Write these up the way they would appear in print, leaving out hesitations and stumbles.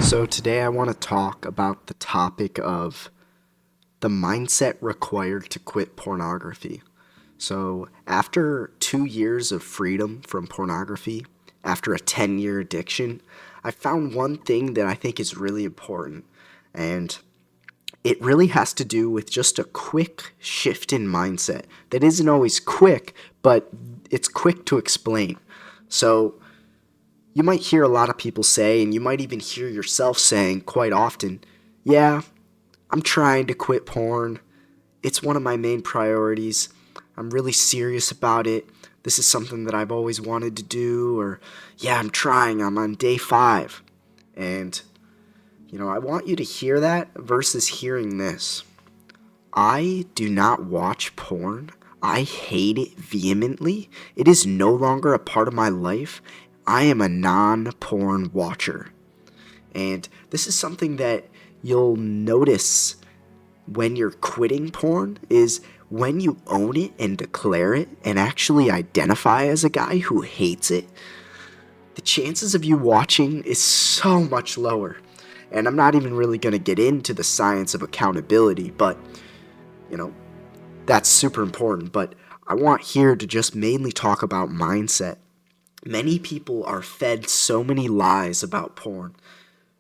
So today I want to talk about the topic of the mindset required to quit pornography. So after 2 years of freedom from pornography, after a 10-year addiction, I found one thing that I think is really important. And it really has to do with just a quick shift in mindset that isn't always quick, but it's quick to explain. So you might hear a lot of people say, and you might even hear yourself saying quite often, yeah, I'm trying to quit porn. It's one of my main priorities. I'm really serious about it. This is something that I've always wanted to do. Or, yeah, I'm trying. I'm on day 5. And, I want you to hear that versus hearing this. I do not watch porn. I hate it vehemently. It is no longer a part of my life. I am a non-porn watcher. And this is something that you'll notice when you're quitting porn is when you own it and declare it and actually identify as a guy who hates it, the chances of you watching is so much lower. And I'm not even really going to get into the science of accountability, but, you know, that's super important. But I want here to just mainly talk about mindset. Many people are fed so many lies about porn.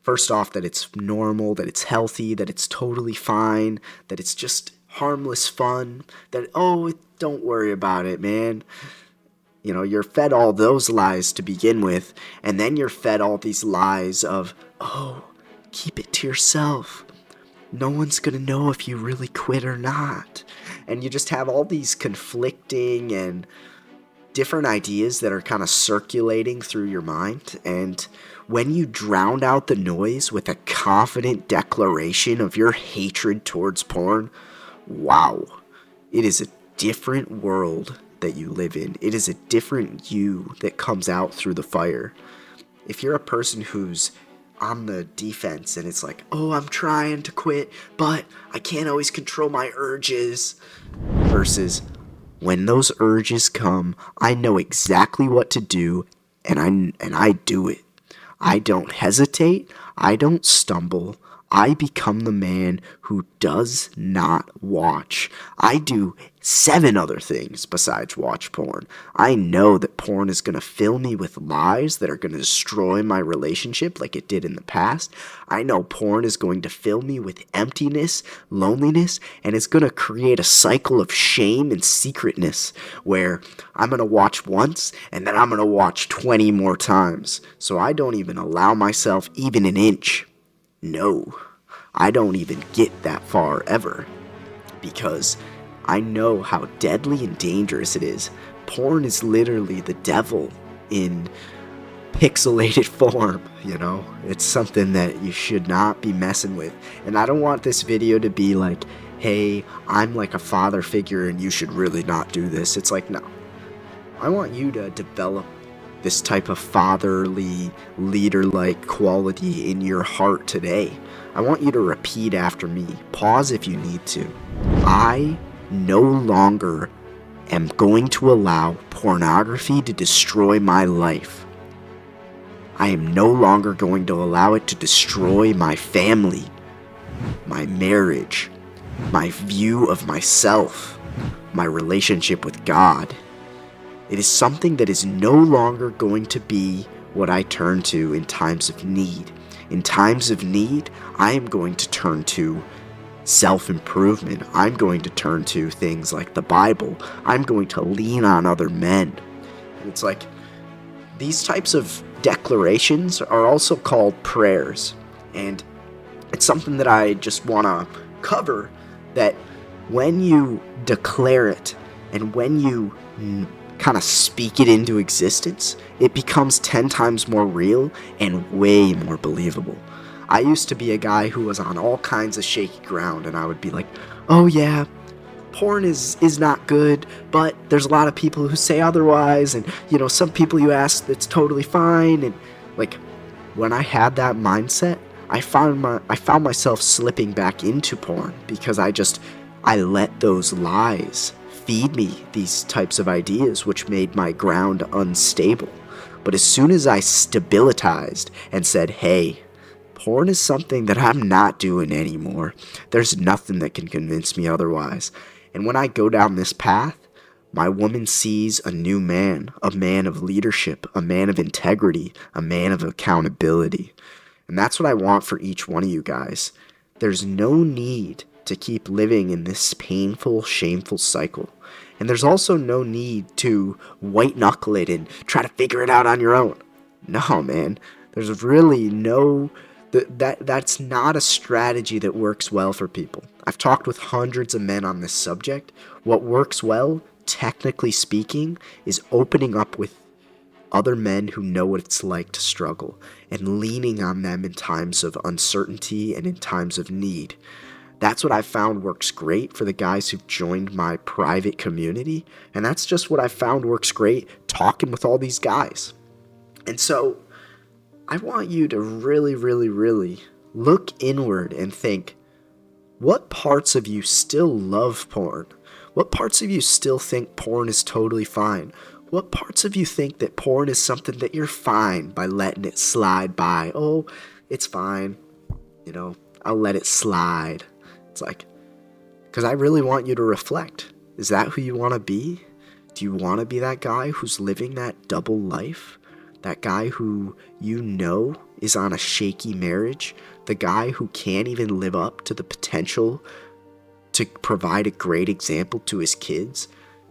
First off, that it's normal, that it's healthy, that it's totally fine, that it's just harmless fun, that, oh, don't worry about it, man. You're fed all those lies to begin with, and then you're fed all these lies of, oh, keep it to yourself. No one's gonna know if you really quit or not. And you just have all these conflicting and different ideas that are kind of circulating through your mind. And when you drown out the noise with a confident declaration of your hatred towards porn, wow, it is a different world that you live in. It is a different you that comes out through the fire. If you're a person who's on the defense and it's like, oh, I'm trying to quit, but I can't always control my urges, versus when those urges come, I know exactly what to do, and I do it. I don't hesitate. I don't stumble. I become the man who does not watch. I do 7 other things besides watch porn. I know that porn is going to fill me with lies that are going to destroy my relationship like it did in the past. I know porn is going to fill me with emptiness, loneliness, and it's going to create a cycle of shame and secretness where I'm going to watch once and then I'm going to watch 20 more times. So I don't even allow myself even an inch. No, I don't even get that far ever, because I know how deadly and dangerous it is. Porn is literally the devil in pixelated form, It's something that you should not be messing with. And I don't want this video to be like, hey, I'm like a father figure and you should really not do this. It's like, no. I want you to develop this type of fatherly, leader-like quality in your heart today. I want you to repeat after me. Pause if you need to. I no longer am going to allow pornography to destroy my life. I am no longer going to allow it to destroy my family, my marriage, my view of myself, my relationship with God. It is something that is no longer going to be what I turn to in times of need. In times of need, I am going to turn to self-improvement. I'm going to turn to things like the Bible. I'm going to lean on other men. And it's like, these types of declarations are also called prayers. And it's something that I just want to cover, that when you declare it and when you kind of speak it into existence, it becomes 10 times more real and way more believable. I used to be a guy who was on all kinds of shaky ground, and I would be like, oh yeah, porn is not good, but there's a lot of people who say otherwise, and some people you ask, it's totally fine. And like, when I had that mindset, I found myself slipping back into porn because I let those lies feed me these types of ideas, which made my ground unstable. But as soon as I stabilized and said, hey, Porn is something that I'm not doing anymore. There's nothing that can convince me otherwise. And when I go down this path, my woman sees a new man, a man of leadership, a man of integrity, a man of accountability. And that's what I want for each one of you guys. There's no need to keep living in this painful, shameful cycle. And there's also no need to white-knuckle it and try to figure it out on your own. No, man. There's really no... That's not a strategy that works well for people. I've talked with hundreds of men on this subject. What works well, technically speaking, is opening up with other men who know what it's like to struggle and leaning on them in times of uncertainty and in times of need. That's what I found works great for the guys who've joined my private community, and that's just what I found works great talking with all these guys. And so I want you to really, really, really look inward and think, what parts of you still love porn? What parts of you still think porn is totally fine? What parts of you think that porn is something that you're fine by letting it slide by? Oh, it's fine. I'll let it slide. It's like, because I really want you to reflect. Is that who you want to be? Do you want to be that guy who's living that double life? That guy who is on a shaky marriage? The guy who can't even live up to the potential to provide a great example to his kids?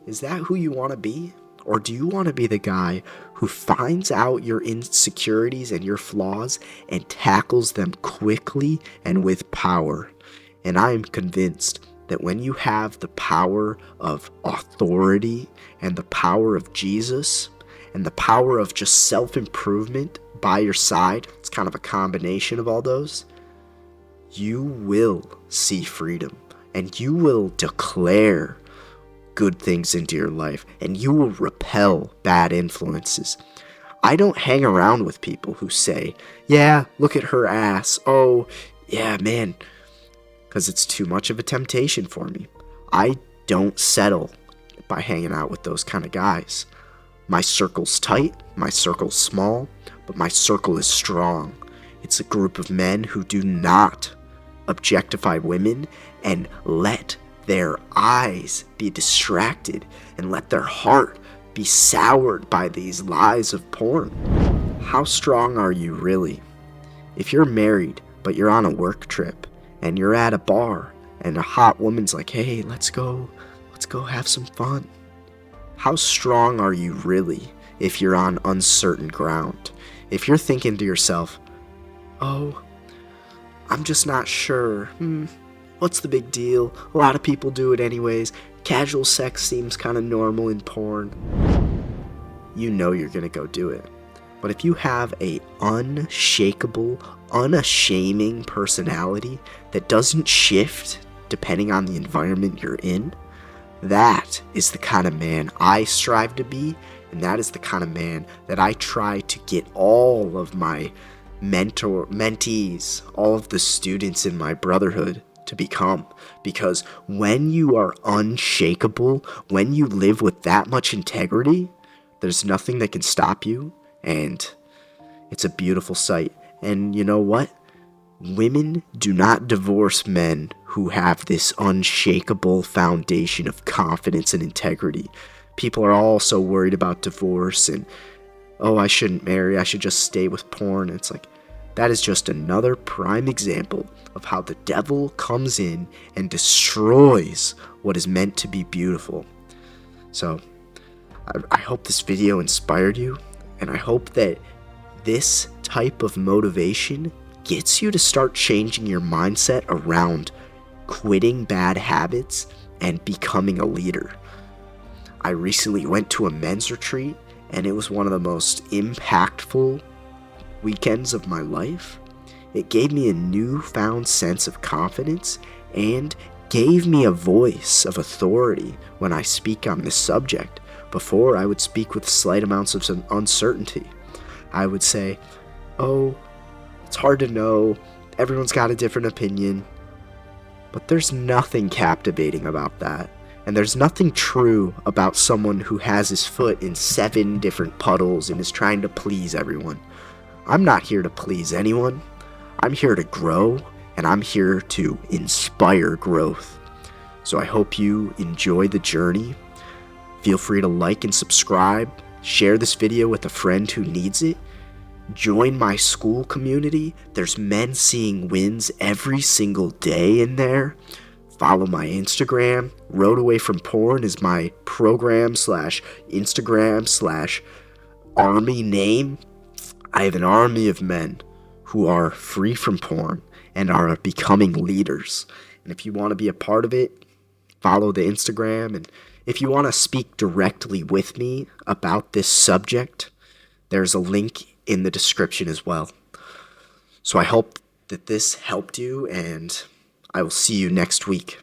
Is that who you want to be? Or do you want to be the guy who finds out your insecurities and your flaws and tackles them quickly and with power? And I am convinced that when you have the power of authority and the power of Jesus and the power of just self-improvement by your side, it's kind of a combination of all those, you will see freedom and you will declare good things into your life and you will repel bad influences. I don't hang around with people who say, yeah, look at her ass. Oh, yeah, man. Because it's too much of a temptation for me. I don't settle by hanging out with those kind of guys. My circle's tight, my circle's small, but my circle is strong. It's a group of men who do not objectify women and let their eyes be distracted and let their heart be soured by these lies of porn. How strong are you really? If you're married, but you're on a work trip, and you're at a bar, and a hot woman's like, hey, let's go have some fun. How strong are you really if you're on uncertain ground? If you're thinking to yourself, oh, I'm just not sure. What's the big deal? A lot of people do it anyways. Casual sex seems kind of normal in porn. You know you're going to go do it. But if you have a unshakable, unashaming personality that doesn't shift depending on the environment you're in, that is the kind of man I strive to be, and that is the kind of man that I try to get all of my mentees, all of the students in my brotherhood to become. Because when you are unshakable, when you live with that much integrity, there's nothing that can stop you, and it's a beautiful sight. And you know what? Women do not divorce men who have this unshakable foundation of confidence and integrity. People are also worried about divorce and, oh, I shouldn't marry, I should just stay with porn. And it's like, that is just another prime example of how the devil comes in and destroys what is meant to be beautiful. So, I hope this video inspired you, and I hope that this type of motivation gets you to start changing your mindset around quitting bad habits and becoming a leader. I recently went to a men's retreat, and it was one of the most impactful weekends of my life. It gave me a newfound sense of confidence and gave me a voice of authority when I speak on this subject. Before, I would speak with slight amounts of some uncertainty. I would say, oh, it's hard to know, everyone's got a different opinion. But there's nothing captivating about that. And there's nothing true about someone who has his foot in 7 different puddles and is trying to please everyone. I'm not here to please anyone. I'm here to grow, and I'm here to inspire growth. So I hope you enjoy the journey. Feel free to like and subscribe, share this video with a friend who needs it. Join my school community. There's men seeing wins every single day in there. Follow my Instagram. Road Away from Porn is my program / Instagram / army name. I have an army of men who are free from porn and are becoming leaders. And if you want to be a part of it, follow the Instagram. And if you want to speak directly with me about this subject, there's a link in the description as well. So I hope that this helped you, and I will see you next week.